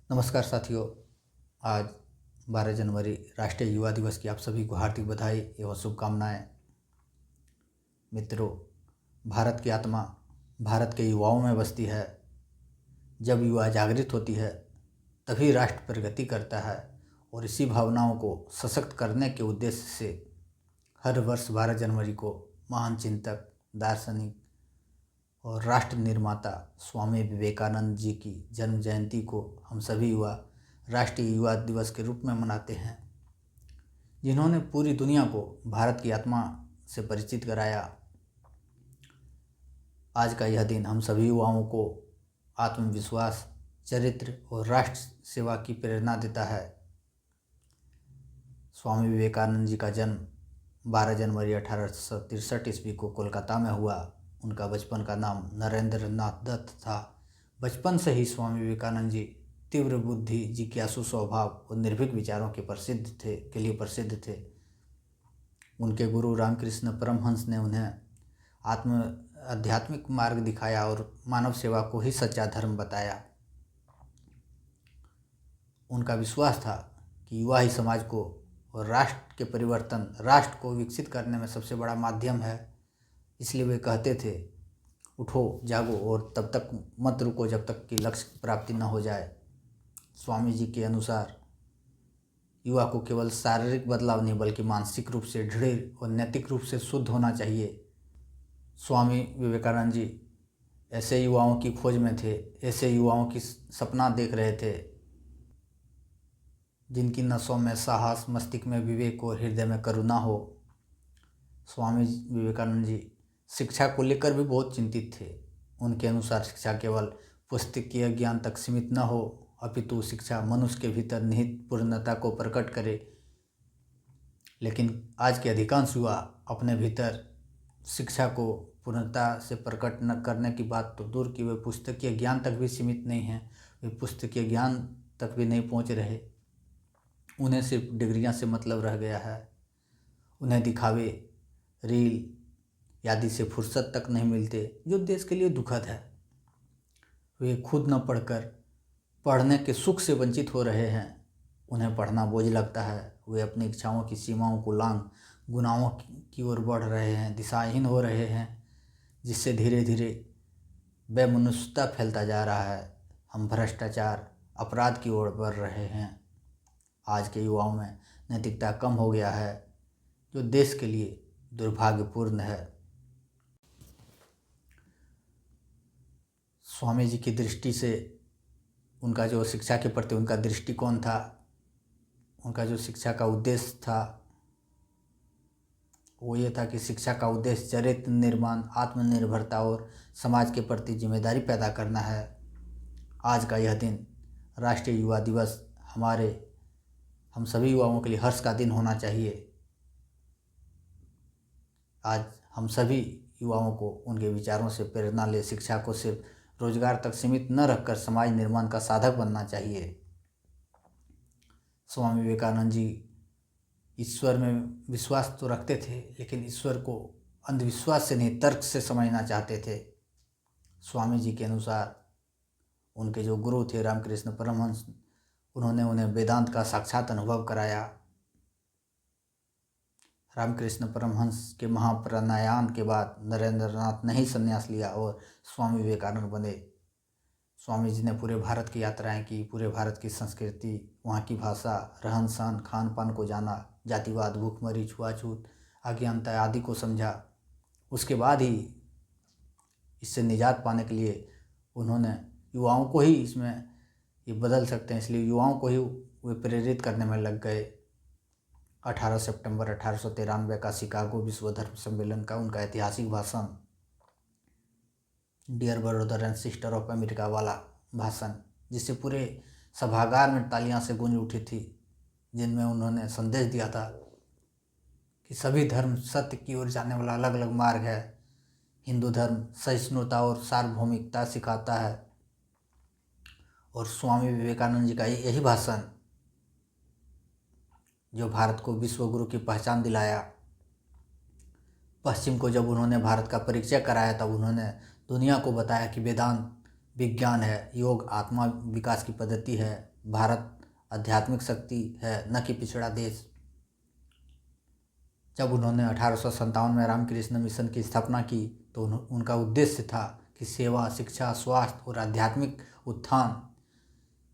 नमस्कार साथियों। आज 12 जनवरी राष्ट्रीय युवा दिवस की आप सभी को हार्दिक बधाई एवं शुभकामनाएं। मित्रों, भारत की आत्मा भारत के युवाओं में बसती है। जब युवा जागृत होती है तभी राष्ट्र प्रगति करता है और इसी भावनाओं को सशक्त करने के उद्देश्य से हर वर्ष 12 जनवरी को महान चिंतक, दार्शनिक और राष्ट्र निर्माता स्वामी विवेकानंद जी की जन्म जयंती को हम सभी युवा राष्ट्रीय युवा दिवस के रूप में मनाते हैं, जिन्होंने पूरी दुनिया को भारत की आत्मा से परिचित कराया। आज का यह दिन हम सभी युवाओं को आत्मविश्वास, चरित्र और राष्ट्र सेवा की प्रेरणा देता है। स्वामी विवेकानंद जी का जन्म 12 जनवरी 1863 ईस्वी को कोलकाता में हुआ। उनका बचपन का नाम नरेंद्र नाथ दत्त था। बचपन से ही स्वामी विवेकानंद जी तीव्र बुद्धि, जिज्ञासु स्वभाव और निर्भीक विचारों के लिए प्रसिद्ध थे। उनके गुरु रामकृष्ण परमहंस ने उन्हें आध्यात्मिक मार्ग दिखाया और मानव सेवा को ही सच्चा धर्म बताया। उनका विश्वास था कि युवा ही समाज को और राष्ट्र के परिवर्तन, राष्ट्र को विकसित करने में सबसे बड़ा माध्यम है। इसलिए वे कहते थे, उठो, जागो और तब तक मत रुको जब तक कि लक्ष्य प्राप्ति न हो जाए। स्वामी जी के अनुसार युवा को केवल शारीरिक बदलाव नहीं बल्कि मानसिक रूप से दृढ़ और नैतिक रूप से शुद्ध होना चाहिए। स्वामी विवेकानंद जी ऐसे युवाओं की खोज में थे, ऐसे युवाओं की सपना देख रहे थे जिनकी नसों में साहस, मस्तिष्क में विवेक और हृदय में करुणा हो। स्वामी विवेकानंद जी शिक्षा को लेकर भी बहुत चिंतित थे। उनके अनुसार शिक्षा केवल पुस्तकीय ज्ञान तक सीमित न हो, अपितु शिक्षा मनुष्य के भीतर निहित पूर्णता को प्रकट करे। लेकिन आज के अधिकांश युवा अपने भीतर शिक्षा को पूर्णता से प्रकट न करने की बात तो दूर की, वे पुस्तकीय ज्ञान तक भी सीमित नहीं हैं। वे पुस्तकीय ज्ञान तक भी नहीं पहुंच रहे। उन्हें सिर्फ डिग्रियां से मतलब रह गया है। उन्हें दिखावे, रील आदि से फुर्सत तक नहीं मिलते, जो देश के लिए दुखद है। वे खुद न पढ़कर पढ़ने के सुख से वंचित हो रहे हैं। उन्हें पढ़ना बोझ लगता है। वे अपनी इच्छाओं की सीमाओं को लांघ गुनाहों की ओर बढ़ रहे हैं, दिशाहीन हो रहे हैं, जिससे धीरे धीरे बेमनुष्यता फैलता जा रहा है। हम भ्रष्टाचार, अपराध की ओर बढ़ रहे हैं। आज के युवाओं में नैतिकता कम हो गया है, जो देश के लिए दुर्भाग्यपूर्ण है। स्वामी जी की दृष्टि से उनका जो शिक्षा के प्रति उनका दृष्टिकोण था, उनका जो शिक्षा का उद्देश्य था, वो ये था कि शिक्षा का उद्देश्य चरित्र निर्माण, आत्मनिर्भरता और समाज के प्रति जिम्मेदारी पैदा करना है। आज का यह दिन राष्ट्रीय युवा दिवस हम सभी युवाओं के लिए हर्ष का दिन होना चाहिए। आज हम सभी युवाओं को उनके विचारों से प्रेरणा ले शिक्षा को सिर्फ रोजगार तक सीमित न रखकर समाज निर्माण का साधक बनना चाहिए। स्वामी विवेकानंद जी ईश्वर में विश्वास तो रखते थे, लेकिन ईश्वर को अंधविश्वास से नहीं, तर्क से समझना चाहते थे। स्वामी जी के अनुसार उनके जो गुरु थे रामकृष्ण परमहंस, उन्होंने उन्हें वेदांत का साक्षात अनुभव कराया। रामकृष्ण परमहंस के महाप्रयाण के बाद नरेंद्र नाथ ने ही संन्यास लिया और स्वामी विवेकानंद बने। स्वामी जी ने पूरे भारत की यात्राएं की, पूरे भारत की संस्कृति, वहाँ की भाषा, रहन सहन, खान पान को जाना, जातिवाद, भूखमरी, छुआछूत, अज्ञानता आदि को समझा। उसके बाद ही इससे निजात पाने के लिए उन्होंने युवाओं को ही इसमें ये बदल सकते हैं, इसलिए युवाओं को ही वे प्रेरित करने में लग गए। 18 सितंबर 1893 का शिकागो विश्व धर्म सम्मेलन का उनका ऐतिहासिक भाषण, dear brother and sister of America वाला भाषण, जिससे पूरे सभागार में तालियां से गूंज उठी थी, जिनमें उन्होंने संदेश दिया था कि सभी धर्म सत्य की ओर जाने वाला अलग अलग मार्ग है। हिंदू धर्म सहिष्णुता और सार्वभौमिकता सिखाता है और स्वामी विवेकानंद जी का यही भाषण, जो भारत को विश्व गुरु की पहचान दिलाया। पश्चिम को जब उन्होंने भारत का परिचय कराया, तब उन्होंने दुनिया को बताया कि वेदांत विज्ञान है, योग आत्मा विकास की पद्धति है, भारत आध्यात्मिक शक्ति है, न कि पिछड़ा देश। जब उन्होंने 1857 में रामकृष्ण मिशन की स्थापना की तो उनका उद्देश्य था कि सेवा, शिक्षा, स्वास्थ्य और आध्यात्मिक उत्थान,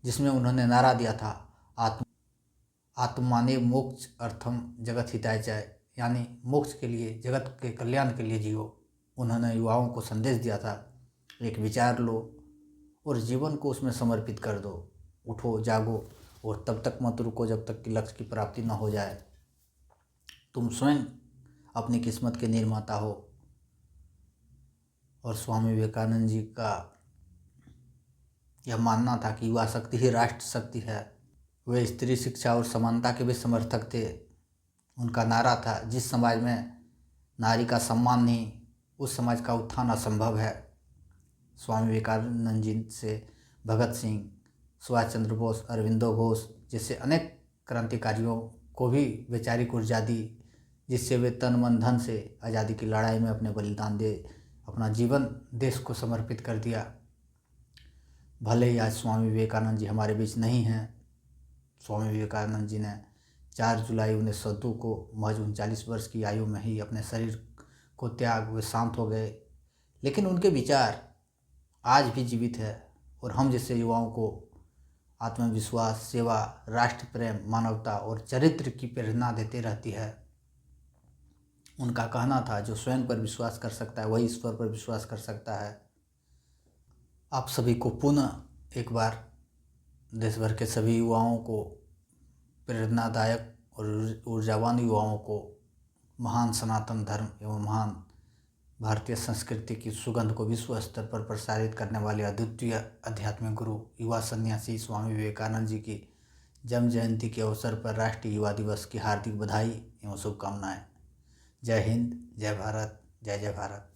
जिसमें उन्होंने नारा दिया था आत्माने मोक्ष अर्थम जगत हिताय चाय, यानी मोक्ष के लिए, जगत के कल्याण के लिए जियो। उन्होंने युवाओं को संदेश दिया था, एक विचार लो और जीवन को उसमें समर्पित कर दो, उठो जागो और तब तक मत रुको जब तक कि लक्ष्य की प्राप्ति न हो जाए। तुम स्वयं अपनी किस्मत के निर्माता हो। और स्वामी विवेकानंद जी का यह मानना था कि युवा शक्ति ही राष्ट्र शक्ति है। वे स्त्री शिक्षा और समानता के भी समर्थक थे। उनका नारा था, जिस समाज में नारी का सम्मान नहीं, उस समाज का उत्थान असंभव है। स्वामी विवेकानंद जी से भगत सिंह, सुभाष चंद्र बोस, अरविंदो घोष जैसे अनेक क्रांतिकारियों को भी वैचारिक ऊर्जा दी, जिससे वे तन मन धन से आज़ादी की लड़ाई में अपने बलिदान दे अपना जीवन देश को समर्पित कर दिया। भले ही आज स्वामी विवेकानंद जी हमारे बीच नहीं हैं। स्वामी विवेकानंद जी ने 4 जुलाई 1902 को महज 39 वर्ष की आयु में ही अपने शरीर को त्याग, वे शांत हो गए। लेकिन उनके विचार आज भी जीवित है और हम जैसे युवाओं को आत्मविश्वास, सेवा, राष्ट्र प्रेम, मानवता और चरित्र की प्रेरणा देते रहती है। उनका कहना था, जो स्वयं पर विश्वास कर सकता है वही ईश्वर पर विश्वास कर सकता है। आप सभी को पुनः एक बार देश भर के सभी युवाओं को, प्रेरणादायक और ऊर्जावान युवाओं को महान सनातन धर्म एवं महान भारतीय संस्कृति की सुगंध को विश्व स्तर पर प्रसारित करने वाले अद्वितीय आध्यात्मिक गुरु युवा सन्यासी स्वामी विवेकानंद जी की जन्म जयंती के अवसर पर राष्ट्रीय युवा दिवस की हार्दिक बधाई एवं शुभकामनाएं। जय हिंद, जय भारत, जय जय भारत।